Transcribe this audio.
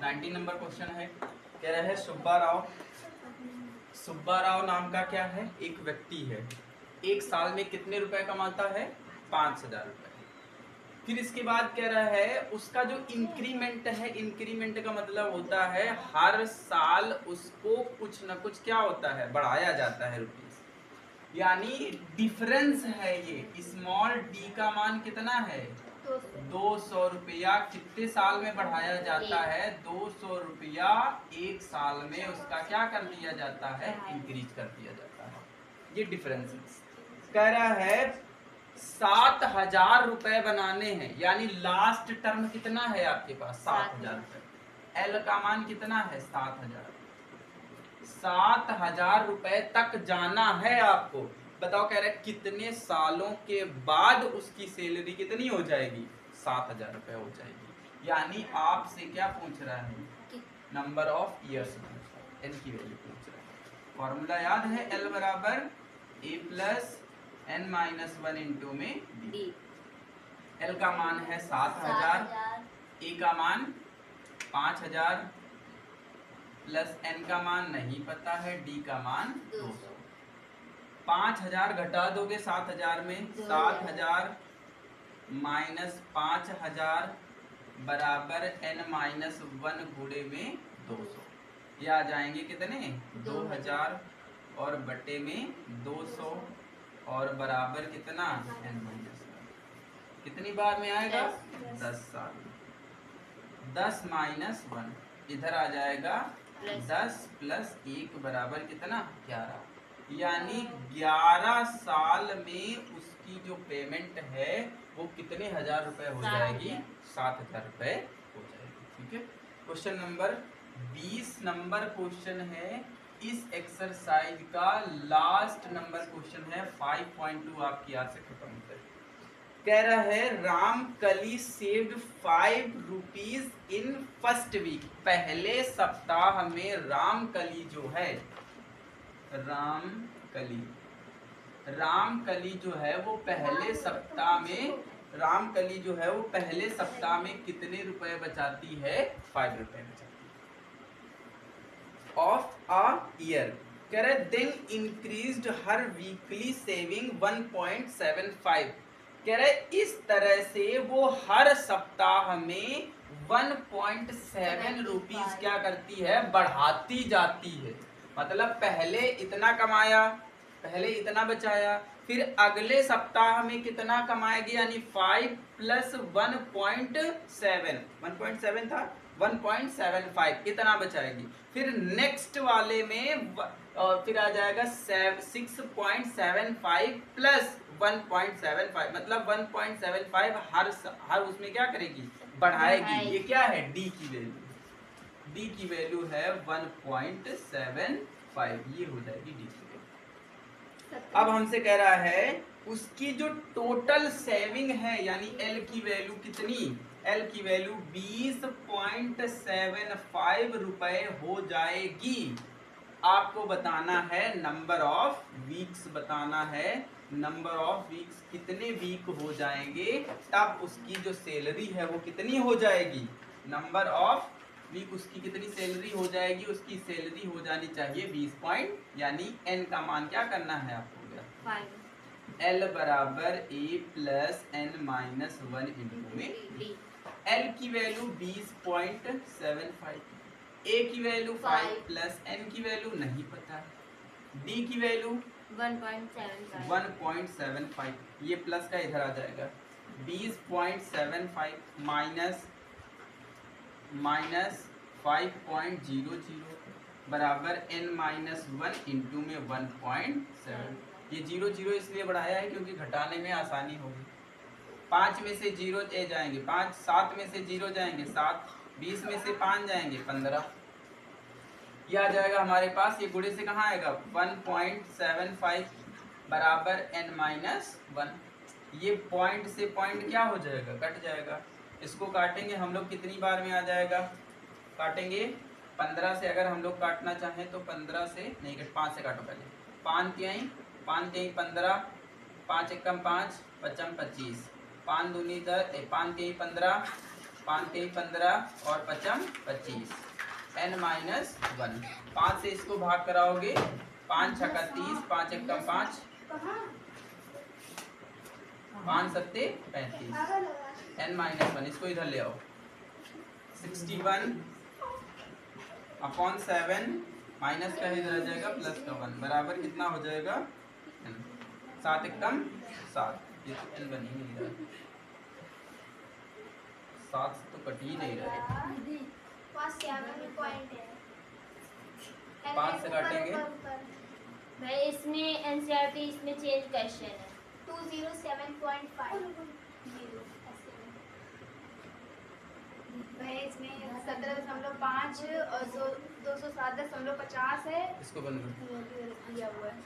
19 number question है। कह रहा है सुब्बा राव नाम का क्या है, एक व्यक्ति है। एक साल में कितने रुपए कमाता है? 5,000 रुपए। फिर इसके बाद कह रहा है उसका जो इंक्रीमेंट है, इंक्रीमेंट का मतलब होता है हर साल उसको कुछ ना कुछ क्या होता है, बढ़ाया जाता है रुपीज। यानी डिफरेंस है ये, स्मॉल डी का मान कितना है? 200 रुपया। कितने साल में बढ़ाया जाता है? 200 रुपया एक साल में उसका क्या कर दिया जाता है? इंक्रीज कर दिया जाता है। ये डिफरेंस कह रहा है 7,000 रुपए बनाने हैं, यानी लास्ट टर्म कितना है आपके पास? 7,000 रुपए। एल का मान कितना है? 7,000। 7,000 रुपए तक जाना है आपको। बताओ कह रहे कितने सालों के बाद उसकी सैलरी कितनी हो जाएगी? 7,000 रुपए हो जाएगी। यानी आपसे क्या पूछ रहा है? नंबर ऑफ ईयर्स पूछ रहा है, एल की वैल्यू पूछ रहा है। फॉर्मूला याद है, एल बराबर ए प्लस n माइनस 1 इंटू में डी। एल का मान है 7,000, ए का मान 5,000 प्लस n का मान नहीं पता है, डी का मान 200। 5,000 घटा दोगे 7,000 में, 7,000 माइनस 5,000 बराबर n माइनस 1 गुणे में 200। ये आ जाएंगे कितने? 2,000 और बटे में 200 और बराबर कितना? n minus 1। कितनी बार में आएगा? 10 साल। 10 माइनस 1 इधर आ जाएगा 10 प्लस 1 बराबर कितना? 11। यानी 11 साल में उसकी जो पेमेंट है वो कितने हजार रुपए हो जाएगी? 7,000 रुपए हो जाएगी। ठीक है। क्वेश्चन नंबर 20 नंबर क्वेश्चन है। इस एक्सरसाइज का लास्ट नंबर क्वेश्चन है 5.2, आपकी आज से खत्म होता है। कह रहा है Ramkali saved 5 rupees in first week. पहले सप्ताह में रामकली जो है, रामकली जो है वो पहले सप्ताह में, रामकली जो है वो पहले सप्ताह में कितने रुपए बचाती है? 5 रुपए बचाती है। ऑफ अ ईयर कह रहे देन इंक्रीज्ड हर वीकली सेविंग 1.75। कह रहे इस तरह से वो हर सप्ताह में 1.7 रुपीज क्या करती है? बढ़ाती जाती है। मतलब पहले इतना कमाया, पहले इतना बचाया, फिर अगले सप्ताह में कितना कमाएगी? यानी 5 प्लस 1.7, 1.7 था, 1.75 इतना बचाएगी। फिर नेक्स्ट वाले में फिर आ जाएगा 6.75 प्लस 1.75, मतलब 1.75 हर उसमें क्या करेगी? बढ़ाएगी। ये क्या है? डी की वैल्यू। डी की वैल्यू है 1.75, ये हो जाएगी डी की वैल्यू। अब हमसे कह रहा है उसकी जो टोटल सेविंग है, यानी एल की वैल्यू कितनी? एल की वैल्यू 20.75 रुपए हो जाएगी। आपको बताना है नंबर ऑफ वीक्स, बताना है नंबर ऑफ वीक्स कितने वीक हो जाएंगे तब उसकी जो सैलरी है वो कितनी हो जाएगी? नंबर ऑफ वीक उसकी कितनी सैलरी हो जाएगी? उसकी सैलरी हो जानी चाहिए 20 पॉइंट, यानी एन का मान क्या करना है आपको? एल बराबर ए प्लस एन माइनस 1 इंटू में डी। एल की वैल्यू 20.75, ए की वैल्यू 5 प्लस एन की वैल्यू नहीं पता, डी की वैल्यू 1.75। ये प्लस का इधर आ जाएगा 20.75 माइनस 5.00 बराबर n माइनस 1 इंटू में 1.7। ये 0 इसलिए बढ़ाया है क्योंकि घटाने में आसानी होगी। 5 में से 0 जाएंगे 5, 7 में से 0 जाएंगे 7, 20 में से 5 जाएंगे 15। यह आ जाएगा हमारे पास, ये गुणे से कहाँ आएगा? 1.75 बराबर n माइनस 1। ये पॉइंट से पॉइंट क्या हो जाएगा? कट जाएगा। इसको काटेंगे हम लोग कितनी बार में आ जाएगा? काटेंगे 15 से। अगर हम लोग काटना चाहें तो 15 से नहीं, 5 से काटो पहले। 5 तिहाई 15, 5 एकम 5, 5 25, 5 दूनी 10, 5 तिहाई 15, 5 3 15 और 5 25 n-1। 5 से इसको भाग कराओगे, 5 छक्का 30, 5 एक्का 5, 5 सत्ते 35 n-1। इसको इधर ले आओ। 61 अपॉन 7 माइनस का इधर आ जाएगा प्लस का 1 बराबर कितना हो जाएगा n। 7 एकम 7, ये तो n बन ही नहीं रहा, 7 तो कट ही नहीं रहा है। 5 से काटेंगे भाई इसमें एनसीईआरटी इसमें चेंज क्वेश्चन है 207.5 भाई इसमें 17.5 और 207.50 है। इसको बंद कर। दिया हुआ है।